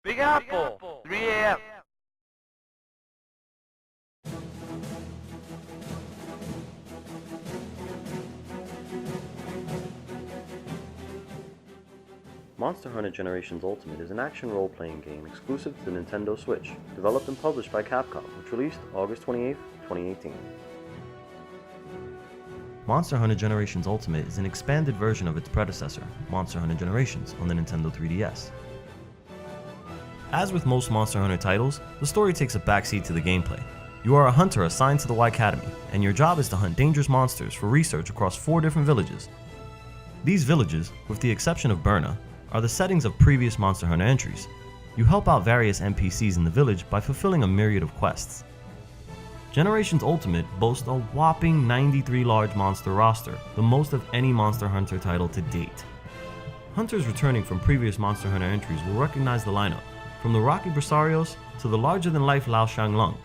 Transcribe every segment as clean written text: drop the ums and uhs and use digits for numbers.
Big Apple, 3 a.m. Monster Hunter Generations Ultimate is an action role-playing game exclusive to the Nintendo Switch, developed and published by Capcom, which released August 28, 2018. Monster Hunter Generations Ultimate is an expanded version of its predecessor, Monster Hunter Generations, on the Nintendo 3DS. As with most Monster Hunter titles, the story takes a backseat to the gameplay. You are a hunter assigned to the Y Academy, and your job is to hunt dangerous monsters for research across 4 different villages. These villages, with the exception of Burna, are the settings of previous Monster Hunter entries. You help out various NPCs in the village by fulfilling a myriad of quests. Generations Ultimate boasts a whopping 93 large monster roster, the most of any Monster Hunter title to date. Hunters returning from previous Monster Hunter entries will recognize the lineup, from the Rocky Brisarios to the larger-than-life Lao Shanglong.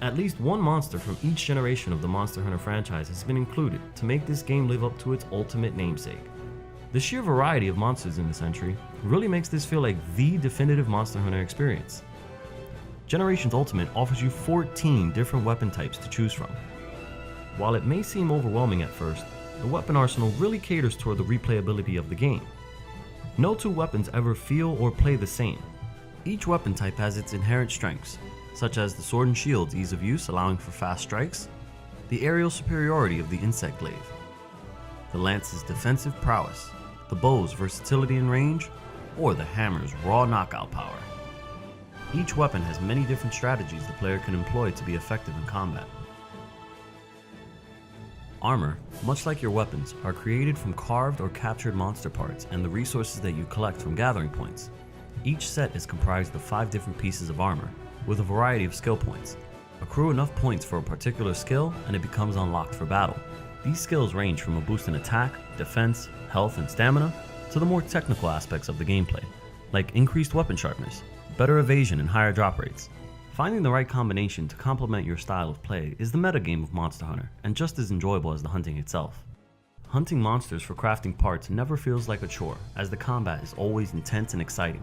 At least one monster from each generation of the Monster Hunter franchise has been included to make this game live up to its ultimate namesake. The sheer variety of monsters in this entry really makes this feel like the definitive Monster Hunter experience. Generations Ultimate offers you 14 different weapon types to choose from. While it may seem overwhelming at first, the weapon arsenal really caters toward the replayability of the game. No 2 weapons ever feel or play the same. Each weapon type has its inherent strengths, such as the sword and shield's ease of use allowing for fast strikes, the aerial superiority of the insect glaive, the lance's defensive prowess, the bow's versatility and range, or the hammer's raw knockout power. Each weapon has many different strategies the player can employ to be effective in combat. Armor, much like your weapons, are created from carved or captured monster parts and the resources that you collect from gathering points. Each set is comprised of 5 different pieces of armor, with a variety of skill points. Accrue enough points for a particular skill and it becomes unlocked for battle. These skills range from a boost in attack, defense, health, and stamina, to the more technical aspects of the gameplay, like increased weapon sharpness, better evasion, and higher drop rates. Finding the right combination to complement your style of play is the metagame of Monster Hunter, and just as enjoyable as the hunting itself. Hunting monsters for crafting parts never feels like a chore, as the combat is always intense and exciting.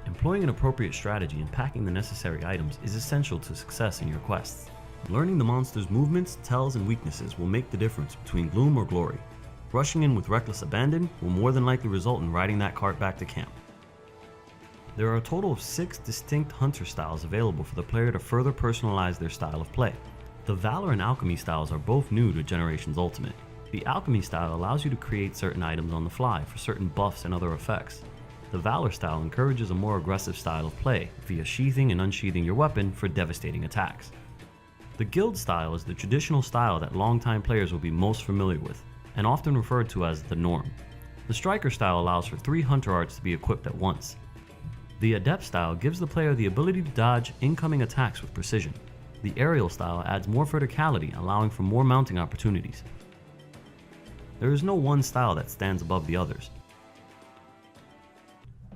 Employing an appropriate strategy and packing the necessary items is essential to success in your quests. Learning the monster's movements, tells, and weaknesses will make the difference between gloom or glory. Rushing in with reckless abandon will more than likely result in riding that cart back to camp. There are a total of 6 distinct hunter styles available for the player to further personalize their style of play. The Valor and Alchemy styles are both new to Generations Ultimate. The Alchemy style allows you to create certain items on the fly for certain buffs and other effects. The Valor style encourages a more aggressive style of play via sheathing and unsheathing your weapon for devastating attacks. The Guild style is the traditional style that longtime players will be most familiar with, and often referred to as the norm. The Striker style allows for 3 hunter arts to be equipped at once. The Adept style gives the player the ability to dodge incoming attacks with precision. The Aerial style adds more verticality, allowing for more mounting opportunities. There is no one style that stands above the others.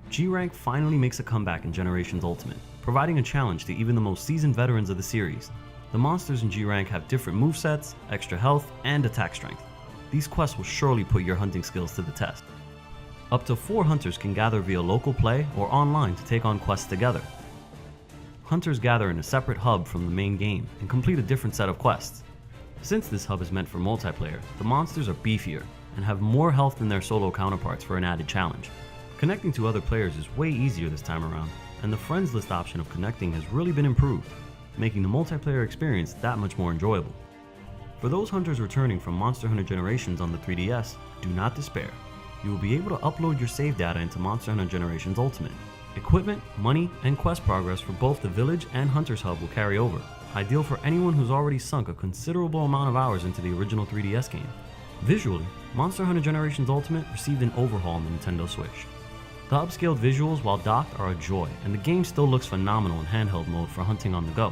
G-Rank finally makes a comeback in Generations Ultimate, providing a challenge to even the most seasoned veterans of the series. The monsters in G-Rank have different movesets, extra health, and attack strength. These quests will surely put your hunting skills to the test. Up to 4 hunters can gather via local play or online to take on quests together. Hunters gather in a separate hub from the main game and complete a different set of quests. Since this hub is meant for multiplayer, the monsters are beefier and have more health than their solo counterparts for an added challenge. Connecting to other players is way easier this time around, and the friends list option of connecting has really been improved, making the multiplayer experience that much more enjoyable. For those hunters returning from Monster Hunter Generations on the 3DS, do not despair. You will be able to upload your save data into Monster Hunter Generations Ultimate. Equipment, money, and quest progress for both the Village and Hunters Hub will carry over, ideal for anyone who's already sunk a considerable amount of hours into the original 3DS game. Visually, Monster Hunter Generations Ultimate received an overhaul on the Nintendo Switch. The upscaled visuals while docked are a joy, and the game still looks phenomenal in handheld mode for hunting on the go.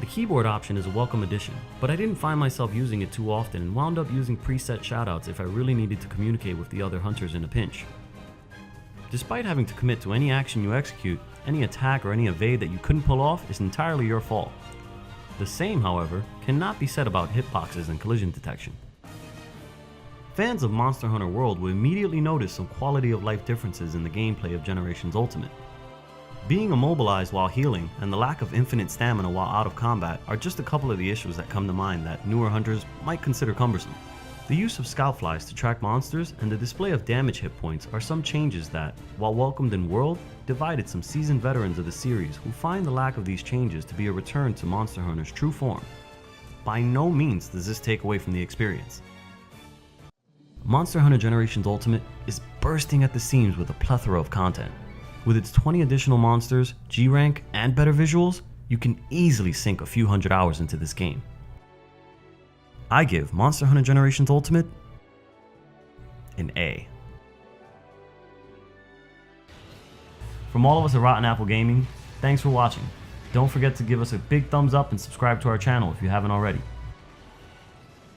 The keyboard option is a welcome addition, but I didn't find myself using it too often and wound up using preset shoutouts if I really needed to communicate with the other hunters in a pinch. Despite having to commit to any action you execute, any attack or any evade that you couldn't pull off is entirely your fault. The same, however, cannot be said about hitboxes and collision detection. Fans of Monster Hunter World will immediately notice some quality of life differences in the gameplay of Generations Ultimate. Being immobilized while healing and the lack of infinite stamina while out of combat are just a couple of the issues that come to mind that newer hunters might consider cumbersome. The use of scout flies to track monsters and the display of damage hit points are some changes that, while welcomed in World, divided some seasoned veterans of the series who find the lack of these changes to be a return to Monster Hunter's true form. By no means does this take away from the experience. Monster Hunter Generations Ultimate is bursting at the seams with a plethora of content. With its 20 additional monsters, G-Rank, and better visuals, you can easily sink a few hundred hours into this game. I give Monster Hunter Generations Ultimate an A. From all of us at Rotten Apple Gaming, thanks for watching. Don't forget to give us a big thumbs up and subscribe to our channel if you haven't already.